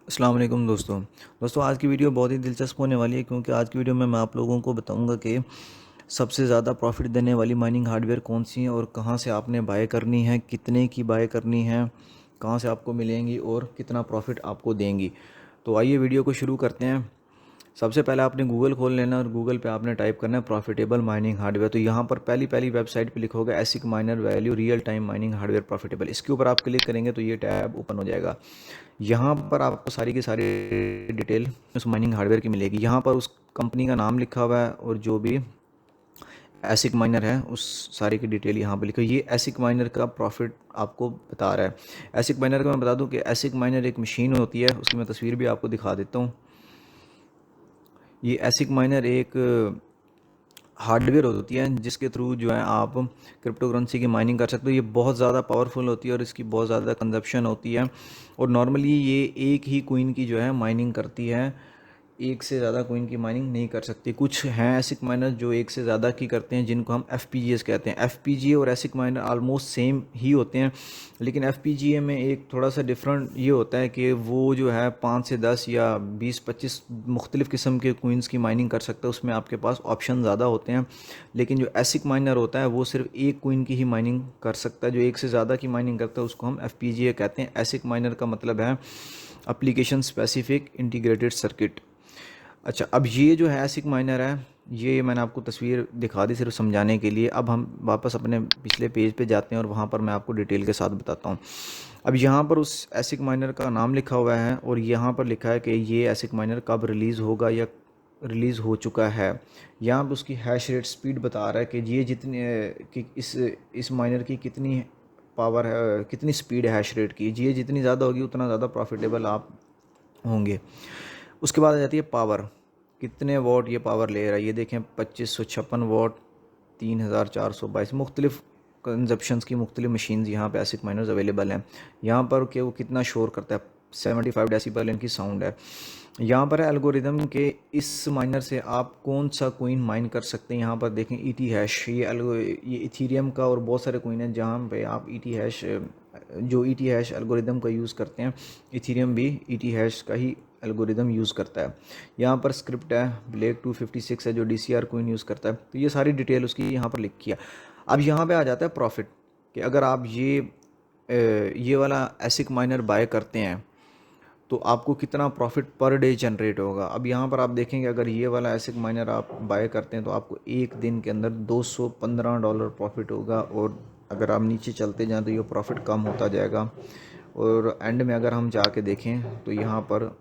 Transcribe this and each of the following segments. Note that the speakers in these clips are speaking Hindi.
अस्सलाम वालेकुम दोस्तों आज की वीडियो बहुत ही दिलचस्प होने वाली है क्योंकि आज की वीडियो में मैं आप लोगों को बताऊंगा कि सबसे ज़्यादा प्रॉफिट देने वाली माइनिंग हार्डवेयर कौन सी है और कहां से आपने बाय करनी है, कितने की बाय करनी है, कहां से आपको मिलेंगी और कितना प्रॉफिट आपको देंगी। तो आइए वीडियो को शुरू करते हैं। सबसे पहले आपने गूगल खोल लेना और गूगल पे आपने टाइप करना है प्रॉफिटेबल माइनिंग हार्डवेयर। तो यहाँ पर पहली पहली वेबसाइट पे लिखोगे ASIC miner value real time mining hardware profitable. इसके ऊपर आप क्लिक करेंगे तो ये टैब ओपन हो जाएगा। यहाँ पर आपको सारी की सारी डिटेल उस माइनिंग हार्डवेयर की मिलेगी। यहाँ पर उस कंपनी का नाम लिखा हुआ है और जो भी एसिक माइनर है उस सारी की डिटेल यहाँ पे लिखो। ये एसिक माइनर का प्रॉफिट आपको बता रहा है। एसिक माइनर का मैं बता दूं कि एसिक माइनर एक मशीन होती है, उसकी मैं तस्वीर भी आपको दिखा देता हूँ। ये एसिक माइनर एक हार्डवेयर होती है जिसके थ्रू जो है आप क्रिप्टो करेंसी की माइनिंग कर सकते हो। ये बहुत ज़्यादा पावरफुल होती है और इसकी बहुत ज़्यादा कंजप्शन होती है और नॉर्मली ये एक ही कोइन की जो है माइनिंग करती है, एक से ज़्यादा कोइन की माइनिंग नहीं कर सकती। कुछ हैं एसिक माइनर जो एक से ज़्यादा की करते हैं जिनको हम एफ कहते हैं। एफ और एसिक माइनर ऑलमोस्ट सेम ही होते हैं, लेकिन एफ में एक थोड़ा सा डिफरेंट ये होता है कि वो जो है 5 से 10 या 20-25 मुख्तलिफ़ किस्म के कोइंस की माइनिंग कर सकता है। उसमें आपके पास ऑप्शन ज़्यादा होते हैं। लेकिन जो एसिक माइनर होता है वो सिर्फ एक कोइन की ही माइनिंग कर सकता है। जो एक से ज़्यादा की माइनिंग करता है उसको हम एफ कहते हैं। एसिक माइनर का मतलब है एप्लीकेशन स्पेसिफिक इंटीग्रेटेड सर्किट। अच्छा, अब ये जो है एसिक माइनर है, ये मैंने आपको तस्वीर दिखा दी सिर्फ समझाने के लिए। अब हम वापस अपने पिछले पेज पे जाते हैं और वहाँ पर मैं आपको डिटेल के साथ बताता हूँ। अब यहाँ पर उस एसिक माइनर का नाम लिखा हुआ है और यहाँ पर लिखा है कि ये एसिक माइनर कब रिलीज़ होगा या रिलीज़ हो चुका है। यहाँ पर उसकी हैश रेट स्पीड बता रहा है कि ये जितनी कि इस माइनर की कितनी पावर है, कितनी स्पीड है हैश रेट की। ये जितनी ज़्यादा होगी उतना ज़्यादा प्रॉफिटेबल आप होंगे। उसके बाद आ जाती है पावर, कितने वॉट ये पावर ले रहा है। ये देखें 2556 वॉट, 3422 मुख्तलिफ कंजप्शंस की मुख्तलिफ मशीन्स यहाँ पे एसिक माइनर्स अवेलेबल हैं। यहाँ पर कि वो कितना शोर करता है, 75 डेसिबल इनकी साउंड है। यहाँ पर है एल्गोरिदम के इस माइनर से आप कौन सा कोइन माइन कर सकते हैं। यहाँ पर देखें ईटी हैश, ये इथीरियम का और बहुत सारे कोइन हैं जहाँ पे आप ईटी हैश, जो ईटी हैश एल्गोरिदम का यूज़ करते हैं, इथीरियम भी ईटी हैश का ही एल्गोरिदम यूज़ करता है। यहाँ पर स्क्रिप्ट है ब्लेक 256 है जो डीसीआर कोइन यूज़ करता है। तो ये सारी डिटेल उसकी यहाँ पर लिखी है। अब यहाँ पे आ जाता है प्रॉफिट कि अगर आप ये वाला एसिक माइनर बाय करते हैं तो आपको कितना प्रॉफिट पर डे जनरेट होगा। अब यहाँ पर आप देखेंगे अगर ये वाला एसिक माइनर आप बाय करते हैं तो आपको एक दिन के अंदर $215 प्रॉफिट होगा और अगर आप नीचे चलते जाएं तो ये प्रॉफिट कम होता जाएगा और एंड में अगर हम जाके देखें तो यहाँ पर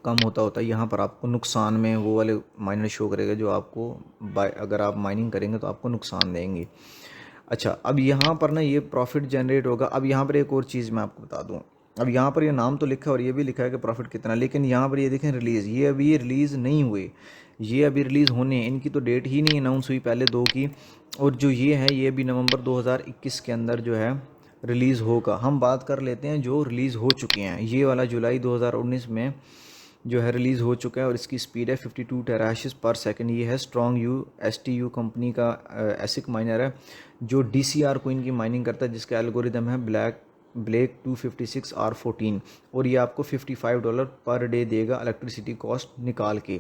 कम होता होता है। यहाँ पर आपको नुकसान में वो वाले माइनर शो करेगा जो आपको अगर आप माइनिंग करेंगे तो आपको नुकसान देंगे। अच्छा, अब यहाँ पर ना ये प्रॉफिट जनरेट होगा। अब यहाँ पर एक और चीज़ मैं आपको बता दूँ। अब यहाँ पर ये नाम तो लिखा है और ये भी लिखा है कि प्रॉफिट कितना, लेकिन यहाँ पर ये देखें रिलीज़, ये अभी रिलीज़ नहीं हुए, ये अभी रिलीज़ होने, इनकी तो डेट ही नहीं अनाउंस हुई पहले दो की। और जो ये है ये भी नवंबर 2021 के अंदर जो है रिलीज़ होगा। हम बात कर लेते हैं जो रिलीज़ हो चुके हैं। ये वाला जुलाई 2019 में जो है रिलीज़ हो चुका है और इसकी स्पीड है 52 टेराहैश पर सेकंड। ये है स्ट्रॉन्ग यू STU कंपनी का एसिक माइनर है जो DCR कोइन की माइनिंग करता है जिसका एल्गोरिदम है ब्लेक 256R14 और ये आपको $55 पर डे देगा इलेक्ट्रिसिटी कॉस्ट निकाल के।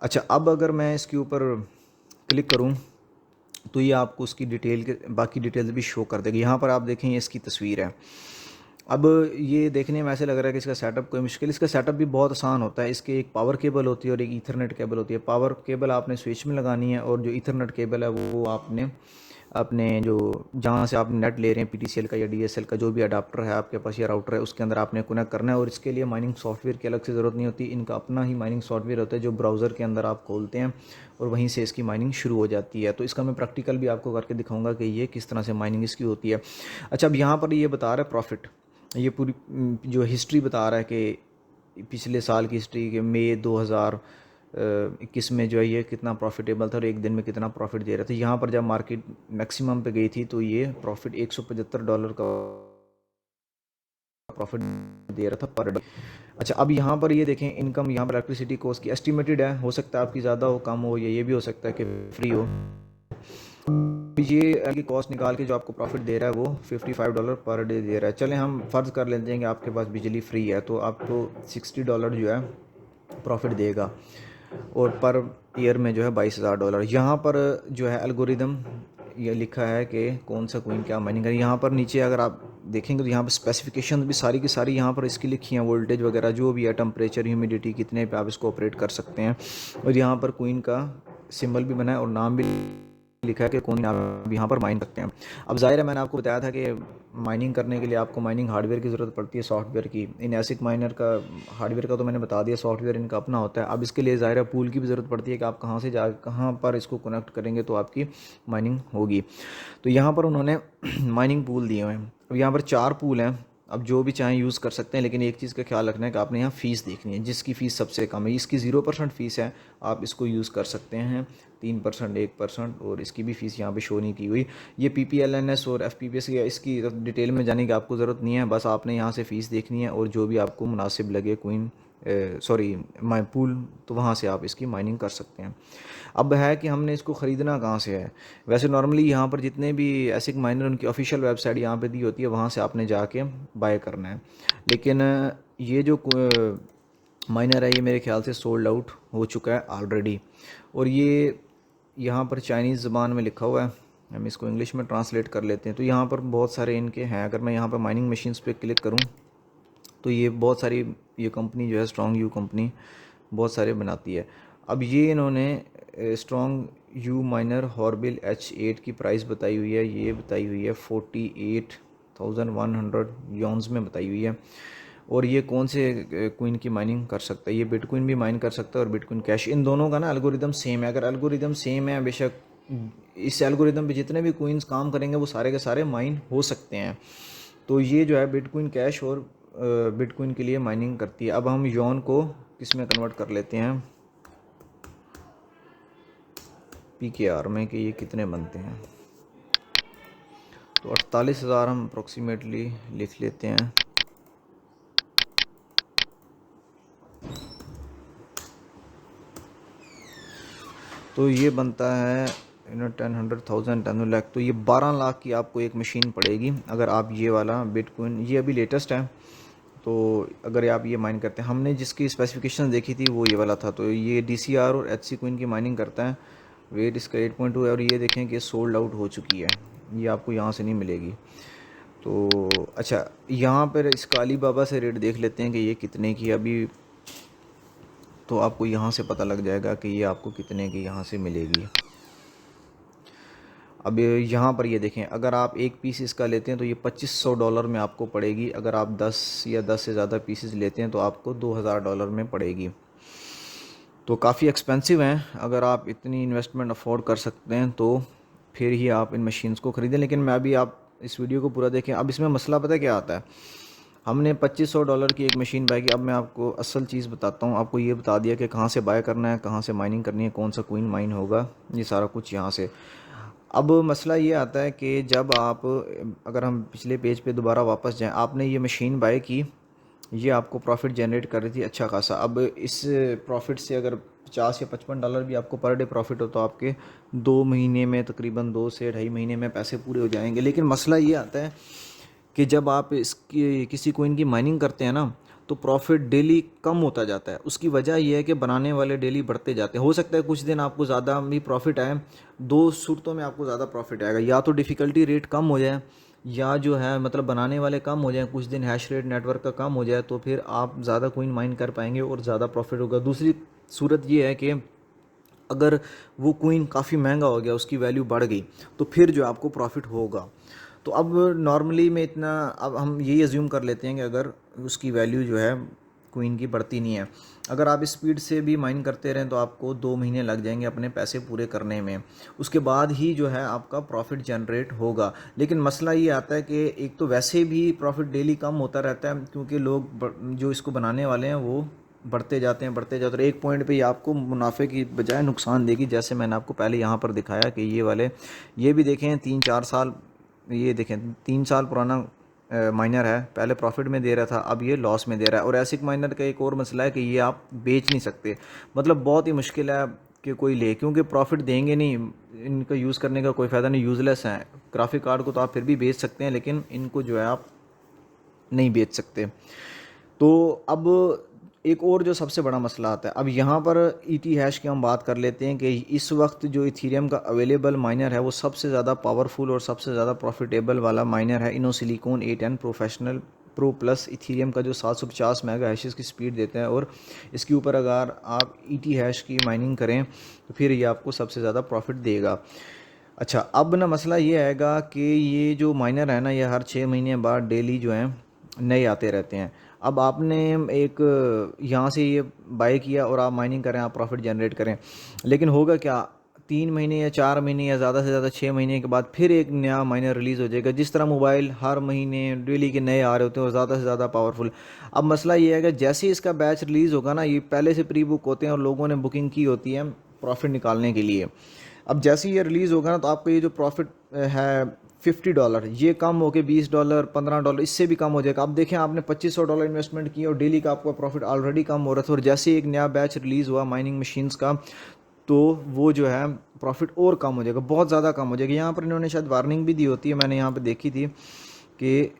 अच्छा, अब अगर मैं इसके ऊपर क्लिक करूं तो ये आपको उसकी डिटेल के बाकी डिटेल्स भी शो कर देगा। यहाँ पर आप देखें ये इसकी तस्वीर है। अब ये देखने में ऐसे लग रहा है कि इसका सेटअप कोई मुश्किल, इसका सेटअप भी बहुत आसान होता है। इसके एक पावर केबल होती है और एक ईथरनेट केबल होती है। पावर केबल आपने स्विच में लगानी है और जो ईथरनेट केबल है वो आपने अपने जो जहाँ से आप नेट ले रहे हैं PTCL का या DSL का जो भी अडाप्टर है आपके पास या राउटर है उसके अंदर आपने कनेक्ट करना है। और इसके लिए माइनिंग सॉफ्टवेयर की अलग से ज़रूरत नहीं होती, इनका अपना ही माइनिंग सॉफ्टवेयर होता है जो ब्राउज़र के अंदर आप खोलते हैं और वहीं से इसकी माइनिंग शुरू हो जाती है। तो इसका मैं प्रैक्टिकल भी आपको करके दिखाऊंगा कि ये किस तरह से माइनिंग इसकी होती है। अच्छा, अब यहाँ पर ये बता रहा है प्रॉफिट, ये पूरी जो हिस्ट्री बता रहा है कि पिछले साल की हिस्ट्री के मई 2021 में जो है ये कितना प्रॉफिटेबल था और एक दिन में कितना प्रॉफिट दे रहा था। यहाँ पर जब मार्केट मैक्सिमम पे गई थी तो ये प्रॉफिट $175 का प्रॉफिट दे रहा था पर डे। अच्छा, अब यहाँ पर ये देखें इनकम, यहाँ पर इलेक्ट्रिसिटी कॉस्ट की एस्टिमेटेड है, हो सकता है आपकी ज़्यादा हो कम हो, या ये भी हो सकता है कि फ्री हो। ये की कॉस्ट निकाल के जो आपको प्रॉफिट दे रहा है वो $55 पर डे दे रहा है। चलें हम फ़र्ज़ कर लेते हैं कि आपके पास बिजली फ्री है, तो आपको $60 जो है प्रॉफिट देगा और पर ईयर में जो है $22,000। यहाँ पर जो है एल्गोरिदम ये लिखा है कि कौन सा कोइन क्या माइनिंग करें। यहाँ पर नीचे अगर आप देखेंगे तो यहाँ पर स्पेसिफिकेशन भी सारी की सारी यहाँ पर इसकी लिखी हैं, वोल्टेज वगैरह जो भी है, टेम्परेचर, ह्यूमिडिटी, कितने पे आप इसको ऑपरेट कर सकते हैं। और यहाँ पर कोइन का सिंबल भी बना है और नाम भी लिखा है कि कौन आप यहाँ पर माइन सकते हैं। अब ज़ाहिर है मैंने आपको बताया था कि माइनिंग करने के लिए आपको माइनिंग हार्डवेयर की ज़रूरत पड़ती है, सॉफ्टवेयर की। इन एसिक माइनर का हार्डवेयर का तो मैंने बता दिया, सॉफ्टवेयर इनका अपना होता है। अब इसके लिए ज़ाहिर है पूल की भी ज़रूरत पड़ती है कि आप कहाँ से जा कहाँ पर इसको कनेक्ट करेंगे तो आपकी माइनिंग होगी। तो यहाँ पर उन्होंने माइनिंग पूल दिए हुए हैं। अब यहाँ पर 4 पूल हैं, अब जो भी चाहें यूज़ कर सकते हैं, लेकिन एक चीज़ का ख्याल रखना है कि आपने यहाँ फ़ीस देखनी है। जिसकी फ़ीस सबसे कम है, इसकी 0% फ़ीस है, आप इसको यूज़ कर सकते हैं। 3%, 1% और इसकी भी फ़ीस यहाँ पे शो नहीं की हुई। ये PPLNS और FPPS या इसकी डिटेल में जाने की आपको ज़रूरत नहीं है, बस आपने यहाँ से फ़ीस देखनी है और जो भी आपको मुनासिब लगे कोइन माई पूल, तो वहाँ से आप इसकी माइनिंग कर सकते हैं। अब है कि हमने इसको ख़रीदना कहाँ से है। वैसे नॉर्मली यहाँ पर जितने भी एसिक माइनर उनकी ऑफिशियल वेबसाइट यहाँ पे दी होती है, वहाँ से आपने जाके बाय करना है। लेकिन ये जो माइनर है ये मेरे ख्याल से सोल्ड आउट हो चुका है ऑलरेडी, और ये यहाँ पर चाइनीज़ ज़बान में लिखा हुआ है। हम इसको इंग्लिश में ट्रांसलेट कर लेते हैं। तो यहाँ पर बहुत सारे इनके हैं। अगर मैं यहाँ पर माइनिंग मशीन्स पे क्लिक करूँ तो ये बहुत सारी, ये कंपनी जो है स्ट्रॉन्ग यू कंपनी बहुत सारे बनाती है। अब ये इन्होंने स्ट्रॉन्ग यू माइनर हॉर्बिल H8 की प्राइस बताई हुई है, ये बताई हुई है 48,100 योन्स में बताई हुई है। और ये कौन से कोइन की माइनिंग कर सकता है, ये बिटकॉइन भी माइन कर सकता है और बिटकॉइन कैश, इन दोनों का ना एल्गोरिदम सेम है। अगर एल्गोरिदम सेम है, बेशक इस एल्गोरिदम पे जितने भी कोइंस काम करेंगे वो सारे के सारे माइन हो सकते हैं। तो ये जो है बिटकॉइन कैश और बिटकॉइन के लिए माइनिंग करती है। अब हम योन को किस में कन्वर्ट कर लेते हैं, PKR में, कि ये कितने बनते हैं। तो 48,000 हम अप्रोक्सीमेटली लिख लेते हैं। तो ये बनता है 10,000 10 लाख, तो ये 12 लाख की आपको एक मशीन पड़ेगी अगर आप ये वाला बिटकॉइन, ये अभी लेटेस्ट है, तो अगर आप ये माइन करते हैं। हमने जिसकी स्पेसिफिकेशन देखी थी वो ये वाला था। तो ये DCR और HC कोइन की माइनिंग करता है। वेट इसका 8.2 है और ये देखें कि सोल्ड आउट हो चुकी है, ये आपको यहाँ से नहीं मिलेगी। तो अच्छा, यहाँ पर इसका अलीबाबा से रेट देख लेते हैं कि ये कितने की अभी, तो आपको यहाँ से पता लग जाएगा कि ये आपको कितने की यहाँ से मिलेगी। अब यहाँ पर ये देखें, अगर आप एक पीस इसका लेते हैं तो ये $2,500 में आपको पड़ेगी। अगर आप 10 या 10 से ज़्यादा पीसेस लेते हैं तो आपको $2,000 में पड़ेगी। तो काफ़ी एक्सपेंसिव हैं। अगर आप इतनी इन्वेस्टमेंट अफोर्ड कर सकते हैं तो फिर ही आप इन मशीन्स को ख़रीदें। लेकिन मैं अभी, आप इस वीडियो को पूरा देखें। अब इसमें मसला पता है क्या आता है, हमने $2,500 की एक मशीन बाय की। अब मैं आपको असल चीज़ बताता हूँ। आपको ये बता दिया कि कहाँ से बाय करना है, कहाँ से माइनिंग करनी है, कौन सा कोइन माइन होगा, ये सारा कुछ यहाँ से। अब मसला ये आता है कि जब आप, अगर हम पिछले पेज पे दोबारा वापस जाएं, आपने ये मशीन बाय की, ये आपको प्रॉफिट जनरेट कर रही थी अच्छा खासा। अब इस प्रॉफिट से अगर $50 या $55 भी आपको पर डे प्रॉफिट हो तो आपके 2 महीने में, तकरीबन 2 से 2.5 महीने में पैसे पूरे हो जाएंगे। लेकिन मसला ये आता है कि जब आप इसकी किसी कोइन की माइनिंग करते हैं ना, तो प्रॉफिट डेली कम होता जाता है। उसकी वजह यह है कि बनाने वाले डेली बढ़ते जाते हैं। हो सकता है कुछ दिन आपको ज़्यादा भी प्रॉफिट आए, 2 सूरतों में आपको ज़्यादा प्रॉफिट आएगा। या तो डिफ़िकल्टी रेट कम हो जाए, या जो है मतलब बनाने वाले कम हो जाए, कुछ दिन हैश रेट नेटवर्क का कम हो जाए, तो फिर आप ज़्यादा कोइन माइन कर पाएंगे और ज़्यादा प्रॉफिट होगा। दूसरी सूरत ये है कि अगर वो कोइन काफ़ी महंगा हो गया, उसकी वैल्यू बढ़ गई, तो फिर जो आपको प्रॉफिट होगा। तो अब नॉर्मली में इतना, अब हम यही अज्यूम कर लेते हैं कि अगर उसकी वैल्यू जो है कोइन की बढ़ती नहीं है, अगर आप स्पीड से भी माइन करते रहें तो आपको 2 महीने लग जाएंगे अपने पैसे पूरे करने में। उसके बाद ही जो है आपका प्रॉफिट जनरेट होगा। लेकिन मसला ये आता है कि एक तो वैसे भी प्रॉफिट डेली कम होता रहता है, क्योंकि लोग जो इसको बनाने वाले हैं वो बढ़ते जाते हैं, बढ़ते जाते हैं। एक पॉइंट पे ये आपको मुनाफे की बजाय नुकसान देगी। जैसे मैंने आपको पहले यहाँ पर दिखाया कि ये वाले, ये भी देखें 3-4 साल, ये देखें 3 साल पुराना माइनर है, पहले प्रॉफिट में दे रहा था, अब ये लॉस में दे रहा है। और एसिक माइनर का एक और मसला है कि ये आप बेच नहीं सकते, मतलब बहुत ही मुश्किल है कि कोई ले, क्योंकि प्रॉफिट देंगे नहीं, इनका यूज़ करने का कोई फ़ायदा नहीं, यूज़लेस हैं। ग्राफिक कार्ड को तो आप फिर भी बेच सकते हैं, लेकिन इनको जो है आप नहीं बेच सकते। तो अब एक और जो सबसे बड़ा मसला आता है, अब यहाँ पर ईटी हैश की हम बात कर लेते हैं कि इस वक्त जो इथीरियम का अवेलेबल माइनर है वो सबसे ज़्यादा पावरफुल और सबसे ज़्यादा प्रॉफिटेबल वाला माइनर है इनोसिलिकॉन A10 professional pro plus. Ethereum का जो 750 मेगा हैशेस की स्पीड देते हैं, और इसके ऊपर अगर आप ईटी हैश की माइनिंग करें तो फिर ये आपको सबसे ज़्यादा प्रॉफिट देगा। अच्छा, अब ना मसला ये आएगा कि ये जो माइनर है ना, ये हर 6 महीने बाद डेली जो है नए आते रहते हैं। अब आपने एक यहाँ से ये बाय किया और आप माइनिंग करें, आप प्रॉफिट जनरेट करें, लेकिन होगा क्या, 3 महीने या 4 महीने या ज़्यादा से ज़्यादा 6 महीने के बाद फिर एक नया माइनर रिलीज़ हो जाएगा। जिस तरह मोबाइल हर महीने डेली के नए आ रहे होते हैं और ज़्यादा से ज़्यादा पावरफुल। अब मसला ये है कि जैसे ही इसका बैच रिलीज़ होगा ना, ये पहले से प्री बुक होते हैं और लोगों ने बुकिंग की होती है प्रॉफिट निकालने के लिए। अब जैसे ही ये रिलीज़ होगा ना, तो आपको ये जो प्रॉफिट है $50, ये कम होकर $20, $15, इससे भी कम हो जाएगा। अब देखें, आपने $2500 इन्वेस्टमेंट की और डेली का आपका प्रॉफिट ऑलरेडी कम हो रहा था, और जैसे ही एक नया बैच रिलीज़ हुआ माइनिंग मशीन्स का, तो वो जो है प्रॉफिट और कम हो जाएगा, बहुत ज़्यादा कम हो जाएगा। यहाँ पर इन्होंने शायद वार्निंग भी दी होती है, मैंने यहाँ पर देखी थी कि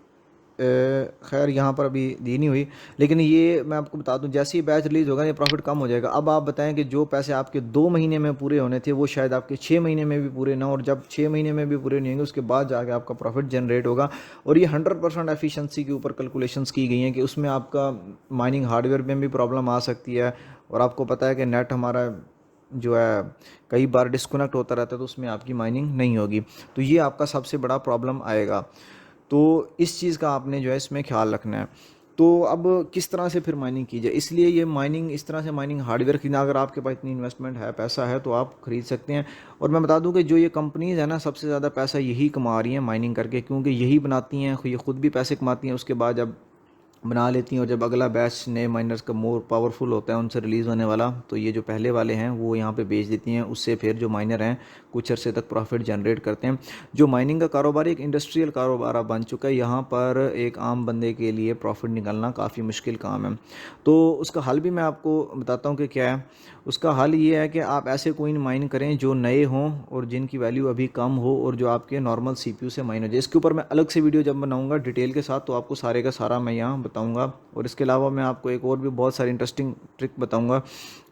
खैर यहाँ पर अभी दी नहीं हुई, लेकिन ये मैं आपको बता दूं, जैसे ही बैच रिलीज़ होगा ये प्रॉफिट कम हो जाएगा। अब आप बताएं कि जो पैसे आपके 2 महीने में पूरे होने थे वो शायद आपके 6 महीने में भी पूरे ना, और जब 6 महीने में भी पूरे नहीं होंगे उसके बाद जाके आपका प्रॉफिट जनरेट होगा। और ये 100% एफिशिएंसी के ऊपर कैलकुलेशंस की गई हैं कि उसमें आपका माइनिंग हार्डवेयर में भी प्रॉब्लम आ सकती है, और आपको पता है कि नेट हमारा जो है कई बार डिस्कनेक्ट होता रहता है, तो उसमें आपकी माइनिंग नहीं होगी, तो ये आपका सबसे बड़ा प्रॉब्लम आएगा। तो इस चीज़ का आपने जो है इसमें ख्याल रखना है। तो अब किस तरह से फिर माइनिंग की जाए, इसलिए ये माइनिंग इस तरह से माइनिंग हार्डवेयर खरीदना, अगर आपके पास इतनी इन्वेस्टमेंट है, पैसा है, तो आप खरीद सकते हैं। और मैं बता दूं कि जो ये कंपनीज़ है ना, सबसे ज़्यादा पैसा यही कमा रही हैं माइनिंग करके, क्योंकि यही बनाती हैं, ये ख़ुद भी पैसे कमाती हैं, उसके बाद जब बना लेती हैं और जब अगला बैच नए माइनर्स का मोर पावरफुल होता है उनसे रिलीज़ होने वाला, तो ये जो पहले वाले हैं वो यहाँ पे बेच देती हैं। उससे फिर जो माइनर हैं कुछ अरसे तक प्रॉफिट जनरेट करते हैं। जो माइनिंग का कारोबार एक इंडस्ट्रियल कारोबार अब बन चुका है, यहाँ पर एक आम बंदे के लिए प्रॉफिट निकालना काफ़ी मुश्किल काम है। तो उसका हल भी मैं आपको बताता हूँ कि क्या है। उसका हल ये है कि आप ऐसे कोइन माइन करें जो नए हों और जिनकी वैल्यू अभी कम हो, और जो आपके नॉर्मल CPU से माइन हो जाए। इसके ऊपर मैं अलग से वीडियो जब बनाऊंगा डिटेल के साथ, तो आपको सारे का सारा मैं यहाँ बताऊंगा। और इसके अलावा मैं आपको एक और भी बहुत सारी इंटरेस्टिंग ट्रिक बताऊंगा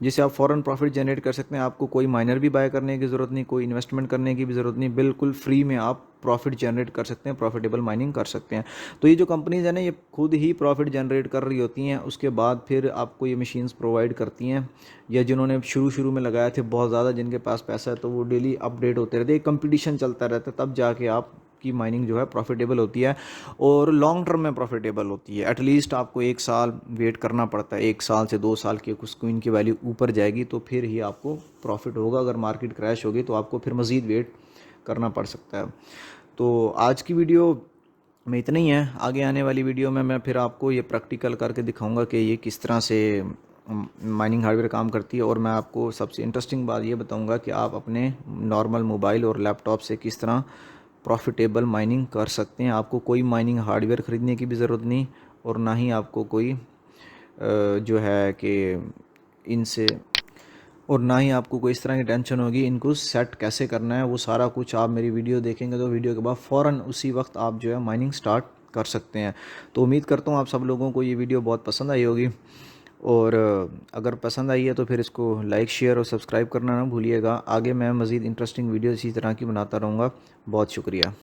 जिससे आप फ़ौरन प्रॉफिट जनरेट कर सकते हैं। आपको कोई माइनर भी बाय करने की ज़रूरत नहीं, कोई इन्वेस्टमेंट करने की भी ज़रूरत नहीं, बिल्कुल फ्री में आप प्रॉफिट जनरेट कर सकते हैं, प्रॉफिटेबल माइनिंग कर सकते हैं। तो ये जो कंपनीज़ है ना, ये खुद ही प्रॉफिट जनरेट कर रही होती हैं, उसके बाद फिर आपको ये मशीन्स प्रोवाइड करती हैं, या जिन्होंने शुरू में लगाए थे बहुत ज़्यादा, जिनके पास पैसा है, तो वो डेली अपडेट होते रहते हैं, कंपटीशन चलता रहता है, तब जाके आप की माइनिंग जो है प्रॉफिटेबल होती है, और लॉन्ग टर्म में प्रॉफिटेबल होती है। एटलीस्ट आपको 1 साल वेट करना पड़ता है, 1 साल से 2 साल की कुछ कोइन की वैल्यू ऊपर जाएगी तो फिर ही आपको प्रॉफिट होगा। अगर मार्केट क्रैश होगी तो आपको फिर मज़ीद वेट करना पड़ सकता है। तो आज की वीडियो में इतना ही है। आगे आने वाली वीडियो में मैं फिर आपको ये प्रैक्टिकल करके दिखाऊंगा कि ये किस तरह से माइनिंग हार्डवेयर काम करती है, और मैं आपको सबसे इंटरेस्टिंग बात ये बताऊंगा कि आप अपने नॉर्मल मोबाइल और लैपटॉप से किस तरह प्रॉफिटेबल माइनिंग कर सकते हैं। आपको कोई माइनिंग हार्डवेयर ख़रीदने की भी ज़रूरत नहीं, और ना ही आपको कोई जो है कि इनसे, और ना ही आपको कोई इस तरह की टेंशन होगी इनको सेट कैसे करना है। वो सारा कुछ आप मेरी वीडियो देखेंगे तो वीडियो के बाद फ़ौरन उसी वक्त आप जो है माइनिंग स्टार्ट कर सकते हैं। तो उम्मीद करता हूँ आप सब लोगों को ये वीडियो बहुत पसंद आई होगी, और अगर पसंद आई है तो फिर इसको लाइक, शेयर और सब्सक्राइब करना ना भूलिएगा। आगे मैं मज़ीद इंटरेस्टिंग वीडियो इसी तरह की बनाता रहूँगा। बहुत शुक्रिया।